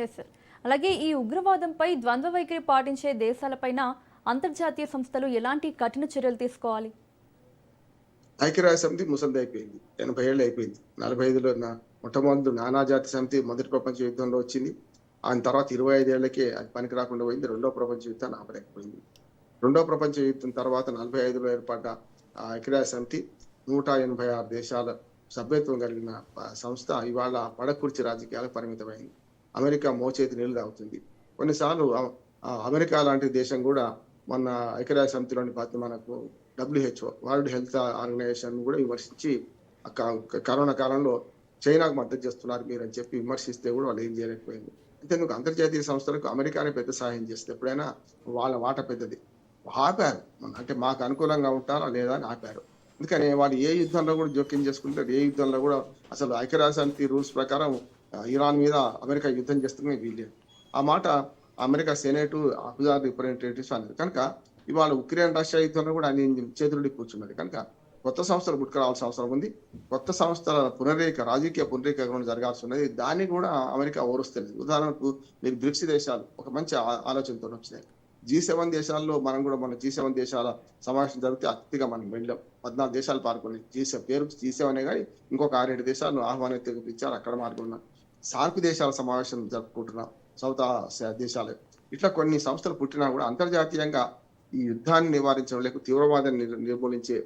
Yes sir. అలాగే ఈ ఉగ్రవాదంపై ద్వంద్వ వైఖరి పాటించే దేశాలపైన అంతర్జాతీయ సంస్థలు ఎలాంటి కఠిన చర్యలు తీసుకోవాలి? ఐక్యరాజ్య సమితి ముసలిది అయిపోయింది. 80 ఏళ్ళు అయిపోయింది. 45లో మొట్టమొదటి నానాజాతి సమితి మొదటి ప్రపంచ యుద్ధంలో వచ్చింది. ఆయన తర్వాత 25 ఏళ్లకే అది పనికి రాకుండా పోయింది. రెండో ప్రపంచ యుద్ధాన్ని ఆపలేకపోయింది. రెండో ప్రపంచ యుద్ధం తర్వాత 45లో ఏర్పడ్డ ఐక్యరాజ్య సమితి 186 దేశాల సభ్యత్వం కలిగిన సంస్థ ఇవాళ పడకుర్చీ రాజకీయాలకు పరిమితమైంది. అమెరికా మోచేతి నీళ్లు తాగుతుంది. కొన్నిసార్లు అమెరికా లాంటి దేశం కూడా మొన్న ఐక్యరాజ్య సమితిలోని మనకు WHO వరల్డ్ హెల్త్ ఆర్గనైజేషన్ కూడా విమర్శించి కరోనా కాలంలో చైనాకు మద్దతు చేస్తున్నారు మీరు అని చెప్పి విమర్శిస్తే కూడా వాళ్ళు ఏం చేయలేకపోయింది. అంతేందుకు అంతర్జాతీయ సంస్థలకు అమెరికానే పెద్ద సహాయం చేస్తే ఎప్పుడైనా వాళ్ళ వాట పెద్దది. ఆపారు. అంటే మాకు అనుకూలంగా ఉంటారా లేదా అని ఆపారు. అందుకని వాళ్ళు ఏ యుద్ధంలో కూడా జోక్యం చేసుకుంటారు. ఏ యుద్ధంలో కూడా అసలు ఐక్యరాజ్య సమితి రూల్స్ ప్రకారం ఇరాన్ మీద అమెరికా యుద్ధం చేస్తుందని వీల్లేదు. ఆ మాట అమెరికా సెనేటు అబ్జార్ రిప్రజెంటేటివ్స్ అన్నది. కనుక ఇవాళ ఉక్రెయిన్ రష్యా యుద్ధంలో కూడా అన్ని చేతులుడి కూర్చున్నది. కనుక కొత్త సంస్థలు పుట్టుకురావాల్సిన అవసరం ఉంది. కొత్త సంస్థల రాజకీయ పునరీకరణ జరగాల్సి ఉన్నది. దాన్ని కూడా అమెరికా ఓరుస్తుంది. ఉదాహరణకు మీరు బ్రిక్స్ దేశాలు ఒక మంచి ఆలోచనతో వచ్చినాయి. G7 దేశాల్లో మనం కూడా మన G7 దేశాల సమావేశం జరిగితే అతిథిగా మనం వెళ్ళాం. 14 దేశాలు పాల్గొన్నాయి. పేరు G7 కానీ ఇంకొక 6-7 దేశాలను ఆహ్వానిత ఇచ్చారు. అక్కడ పాల్గొన్నాం. సార్క్ దేశాల సమావేశం జరుపుకుంటున్నాం. సౌత్ ఆసియా దేశాలు ఇట్లా కొన్ని సంస్థలు పుట్టినా కూడా అంతర్జాతీయంగా ఈ యుద్ధాన్ని నివారించడం లేక తీవ్రవాదాన్ని నిర్మూలించే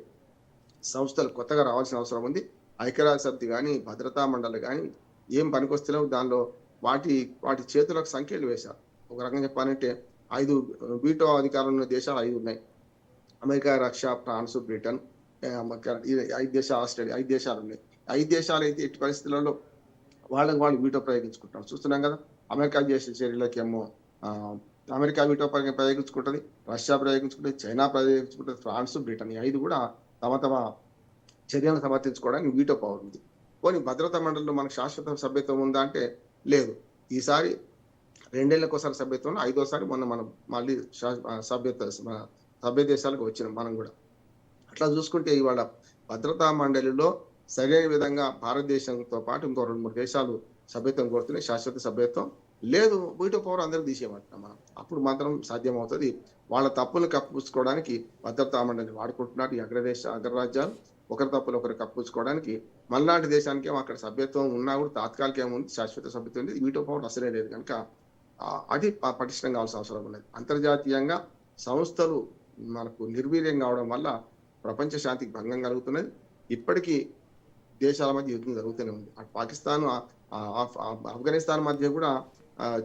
సంస్థలు కొత్తగా రావాల్సిన అవసరం ఉంది. ఐక్యరాజ్య సమితి కానీ భద్రతా మండలి కానీ ఏం పనికొస్తలేవు. దానిలో వాటి వాటి చేతులకు సంఖ్యలు వేశారు. ఒక రకంగా చెప్పాలంటే 5 వీటో అధికారం ఉన్న దేశాలు 5 ఉన్నాయి. అమెరికా, రష్యా, ఫ్రాన్స్, బ్రిటన్, 5 దేశాలు, ఆస్ట్రేలియా 5 దేశాలు ఉన్నాయి. 5 దేశాలు అయితే ఎట్టి పరిస్థితులలో వాళ్ళు వీటో ప్రయోగించుకుంటారు. చూస్తున్నాం కదా. అమెరికా చేసే చర్యలకేమో అమెరికా వీటో ప్రయోగించుకుంటుంది, రష్యా ప్రయోగించుకుంటుంది, చైనా ప్రయోగించుకుంటుంది, ఫ్రాన్స్, బ్రిటన్ 5 కూడా తమ తమ చర్యలను సమర్థించుకోవడానికి వీటో పవర్ ఉంది. పోనీ భద్రతా మండలిలో మనకు శాశ్వత సభ్యత్వం ఉందా అంటే లేదు. ఈసారి 2 ఏళ్లకోసారి సభ్యత్వం, 5వసారి మొన్న మనం మళ్ళీ సభ్య దేశాలకు వచ్చినాం మనం కూడా. అట్లా చూసుకుంటే ఇవాళ భద్రతా మండలిలో సరైన విధంగా భారతదేశంతో పాటు ఇంకో 2-3 దేశాలు సభ్యత్వం కోరుతున్నాయి. శాశ్వత సభ్యత్వం లేదు. వీటో పవర్ అందరూ తీసేయమంటున్నాం మనం. అప్పుడు మాత్రం సాధ్యమవుతుంది. వాళ్ళ తప్పులు కప్పుకోవడానికి భద్రతా మండలిని వాడుకుంటున్నారు ఈ అగ్రరాజ్యాలు. ఒకరి తప్పులు ఒకరు కప్పుకోవడానికి. మళ్ళాంటి దేశానికి అక్కడ సభ్యత్వం ఉన్నా కూడా తాత్కాలిక ఉంది, శాశ్వత సభ్యత్వం ఉంది. వీటో పవర్ అసలే లేదు. కనుక అది పటిష్టం కావాల్సిన అవసరం ఉన్నది. అంతర్జాతీయంగా సంస్థలు మనకు నిర్వీర్యం కావడం వల్ల ప్రపంచ శాంతికి భంగం కలుగుతున్నది. ఇప్పటికీ దేశాల మధ్య యుద్ధం జరుగుతూనే ఉంది. అటు పాకిస్తాన్, ఆఫ్ఘనిస్తాన్ మధ్య కూడా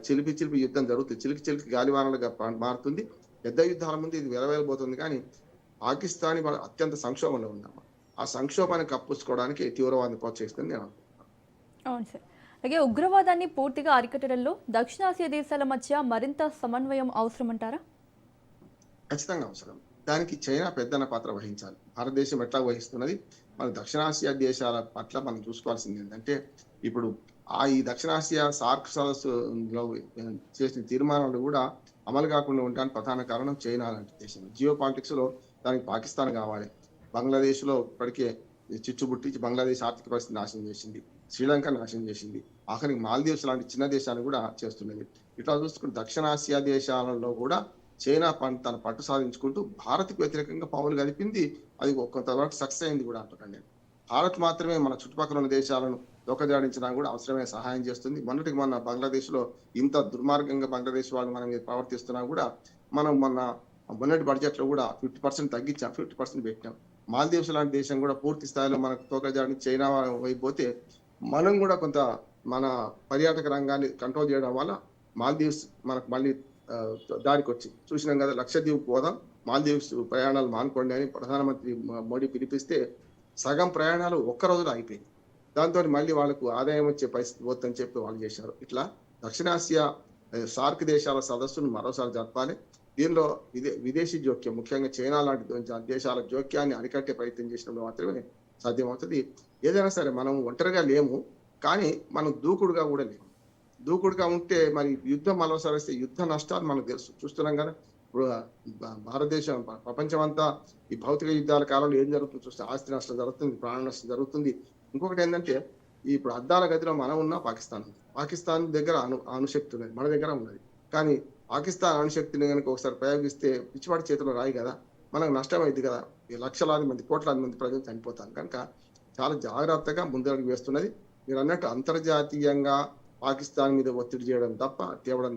చిలిపి యుద్ధం జరుగుతుంది. చిలికి గాలివానలుగా మారుతుంది. పెద్ద యుద్ధాల ముందు ఇది వెలవేలబోతుంది. కానీ పాకిస్తాన్ అత్యంత సంక్షోభంలో ఉందమ్మా. ఆ సంక్షోభాన్ని కప్పుకోవడానికి తీవ్రవాదాన్ని ప్రోత్సహిస్తుంది నేను అనుకుంటున్నాను. అవును సార్. అలాగే ఉగ్రవాదాన్ని పూర్తిగా అరికట్టడంలో దక్షిణాసియా దేశాల మధ్య మరింత సమన్వయం అవసరమంటారా? ఖచ్చితంగా అవసరం. దానికి చైనా పెద్దన్న పాత్ర వహించాలి. భారతదేశం ఎట్లా వహిస్తున్నది, మన దక్షిణాసియా దేశాల పట్ల మనం చూసుకోవాల్సింది ఏంటంటే, ఇప్పుడు ఈ దక్షిణాసియా సార్క్ సదస్సులో చేసిన తీర్మానాలు కూడా అమలు కాకుండా ఉండడానికి ప్రధాన కారణం చైనా లాంటి దేశం. జియో పాలిటిక్స్ లో దానికి పాకిస్తాన్ కావాలి. బంగ్లాదేశ్ లో ఇప్పటికే చిచ్చుబుట్టించి బంగ్లాదేశ్ ఆర్థిక పరిస్థితి నాశనం చేసింది. శ్రీలంక నాశనం చేసింది. ఆఖరికి మాల్దీవ్స్ లాంటి చిన్న దేశాన్ని కూడా చేస్తున్నది. ఇట్లా చూసుకుంటే దక్షిణాసియా దేశాలలో కూడా చైనా తన పట్టు సాధించుకుంటూ భారత్కు వ్యతిరేకంగా పావులు కలిపింది. అది కొంతవరకు సక్సెస్ అయింది కూడా అంటున్నాను నేను. భారత్ మాత్రమే మన చుట్టుపక్కల ఉన్న దేశాలను దొక్కజాడించినా కూడా అవసరమైన సహాయం చేస్తుంది. మొన్న బంగ్లాదేశ్ లో ఇంత దుర్మార్గంగా బంగ్లాదేశ్ వాళ్ళు మనం ప్రవర్తిస్తున్నా కూడా మనం మొన్నటి బడ్జెట్ లో కూడా 50% తగ్గించాం, 50% పెట్టాం. మాల్దీవ్స్ లాంటి దేశం కూడా పూర్తి స్థాయిలో మనకు తోకజాడి చైనా అయిపోతే మనం కూడా కొంత మన పర్యాటక రంగాన్ని కంట్రోల్ చేయడం వల్ల మాల్దీవ్స్ మనకు మళ్ళీ దారికి వచ్చి చూసినాం కదా. లక్షద్వీప్ పోదాం, మాల్దీవ్స్ ప్రయాణాలు మానుకోండి అని ప్రధానమంత్రి మోడీ పిలిపిస్తే సగం ప్రయాణాలు ఒక్క రోజులో అయిపోయింది. దాంతో మళ్ళీ వాళ్ళకు ఆదాయం వచ్చే పరిస్థితి పోతుందని చెప్పి వాళ్ళు చేశారు. ఇట్లా దక్షిణాసియా సార్క్ దేశాల సదస్సును మరోసారి జరపాలి. దీనిలో విదేశీ జోక్యం, ముఖ్యంగా చైనా లాంటి దేశాల జోక్యాన్ని అరికట్టే ప్రయత్నం చేసినప్పుడు మాత్రమే సాధ్యమవుతుంది. ఏదైనా సరే మనం ఒంటరిగా లేము, కానీ మనం దూకుడుగా కూడా లేము. దూకుడుగా ఉంటే మరి యుద్ధం మరోసారి వస్తే యుద్ధ నష్టాలు మనకు తెలుసు, చూస్తున్నాం కదా. ఇప్పుడు భారతదేశం ప్రపంచం అంతా ఈ భౌతిక యుద్ధాల కాలంలో ఏం జరుగుతుందో చూస్తే ఆస్తి నష్టం జరుగుతుంది, ప్రాణ నష్టం జరుగుతుంది. ఇంకొకటి ఏంటంటే ఇప్పుడు అద్దాల గదిలో మనం ఉన్నా పాకిస్తాన్ ఉంది. పాకిస్తాన్ దగ్గర అణుశక్తి ఉన్నది. మన దగ్గర ఉన్నది. కానీ పాకిస్తాన్ అణుశక్తిని గనుక ఒకసారి ప్రయోగిస్తే పిచ్చివాడి చేతిలో రాయి గదా! మనకు నష్టమైద్ది గదా! ఈ లక్షలాది మంది, కోట్లాది మంది ప్రజలు చనిపోతారు. కనుక చాలా జాగ్రత్తగా ముందడుగు వేస్తున్నది. మీరన్నట్టు అంతర్జాతీయంగా పాకిస్తాన్ మీద ఒత్తిడి తేవడం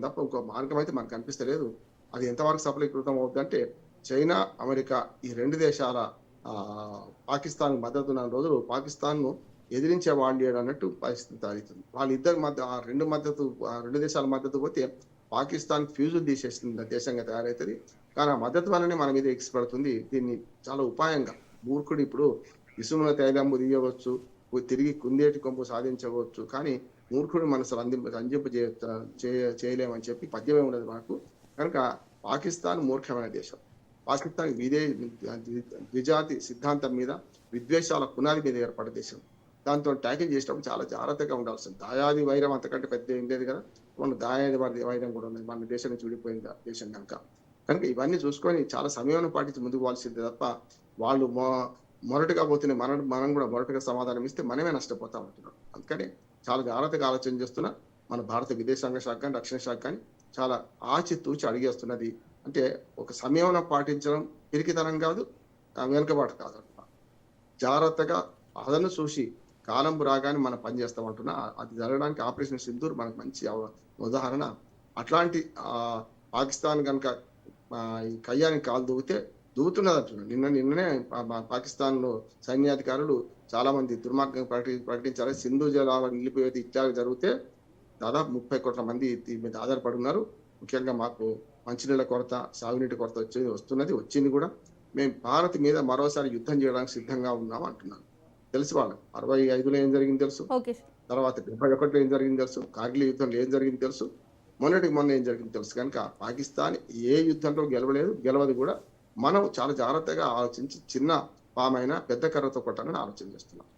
తప్ప ఇంకో మార్గం అయితే మనకు కనిపిస్తలేదు. అది ఎంతవరకు సఫలీకృతం అవుద్దంటే చైనా, అమెరికా ఈ 2 దేశాల పాకిస్తాన్‌కు మద్దతున్న రోజులు పాకిస్తాన్‌ను ఎదిరించే వాళ్ళు లేడు అన్నట్టు పరిస్థితి అవుతుంది. వాళ్ళిద్దరి మధ్య ఆ 2 దేశాల మద్దతు పోతే పాకిస్తాన్ ఫ్యూజులు తీసేస్తుంది దేశంగా తయారైతది. కానీ ఆ మద్దతు వల్లనే మన మీద ఎగిసిపడుతుంది. దీన్ని చాలా ఉపాయంగా మూర్ఖుడు ఇప్పుడు ఇసుమున తైలము తీయవచ్చు, తిరిగి కుందేటి కొంపు సాధించవచ్చు. కానీ మూర్ఖుడి మనసులు రంజింప చేయలేమని చెప్పి పద్యమే ఉన్నది మనకు. కనుక పాకిస్తాన్ మూర్ఖమైన దేశం. పాకిస్తాన్ ద్విజాతి సిద్ధాంతం మీద, విద్వేషాల పునాది మీద ఏర్పడ్డ దేశం. దాంతో ట్యాకిల్ చేసేటప్పుడు చాలా జాగ్రత్తగా ఉండాల్సింది. దాయాది వైరం అంతకంటే పెద్ద ఏం లేదు కదా! మన దాయాది వైరం కూడా ఉన్నది. మన దేశం నుంచి విడిపోయిన దేశం కనుక. కనుక ఇవన్నీ చూసుకొని చాలా సంయమనం పాటించి ముందుకు పోవాల్సిందే తప్ప వాళ్ళు మొరటుగా పోతేనే మనం కూడా మొరటుగా సమాధానం ఇస్తే మనమే నష్టపోతా ఉంటున్నాం. అందుకని చాలా జాగ్రత్తగా ఆలోచన చేస్తున్నా మన భారత విదేశాంగ శాఖ కానీ, రక్షణ శాఖ కానీ చాలా ఆచితూచి అడిగేస్తున్నది. అంటే ఒక సంయమనం పాటించడం పిరికితనం కాదు, వెనుకబాటు కాదు. జాగ్రత్తగా అదను చూసి కాలంబు రాగానే మనం పనిచేస్తామంటున్నా. అది జరగడానికి ఆపరేషన్ సింధూర్ మనకు మంచి ఉదాహరణ. అట్లాంటి పాకిస్తాన్ కనుక ఈ కయ్యానికి కాలు దూవుతున్నది అంటున్నాడు. నిన్ననే పాకిస్తాన్‌లో సైన్యాధికారులు చాలా మంది దుర్మార్గం ప్రకటించారు. సింధు జలాలు నిలిపివేత ఇత్యాది జరిగితే దాదాపు 30 కోట్ల మంది దీని మీద ఆధారపడి ఉన్నారు. ముఖ్యంగా మాకు మంచినీళ్ళ కొరత, సాగునీటి కొరత వచ్చింది కూడా. మేము భారత్ మీద మరోసారి యుద్ధం చేయడానికి సిద్ధంగా ఉన్నాం అంటున్నాను. తెలుసు వాళ్ళకి 65లో ఏం జరిగింది తెలుసు. Okay sir. తర్వాత 71లో ఏం జరిగింది తెలుసు. కార్గిల్ యుద్ధంలో ఏం జరిగింది తెలుసు. మొన్న ఏం జరిగింది తెలుసు. కనుక పాకిస్తాన్ ఏ యుద్ధంలో గెలవదు కూడా. మనం చాలా జాగ్రత్తగా ఆలోచించి చిన్న పామైనా పెద్ద కర్రతో కొట్టాలని ఆలోచన చేస్తున్నాం.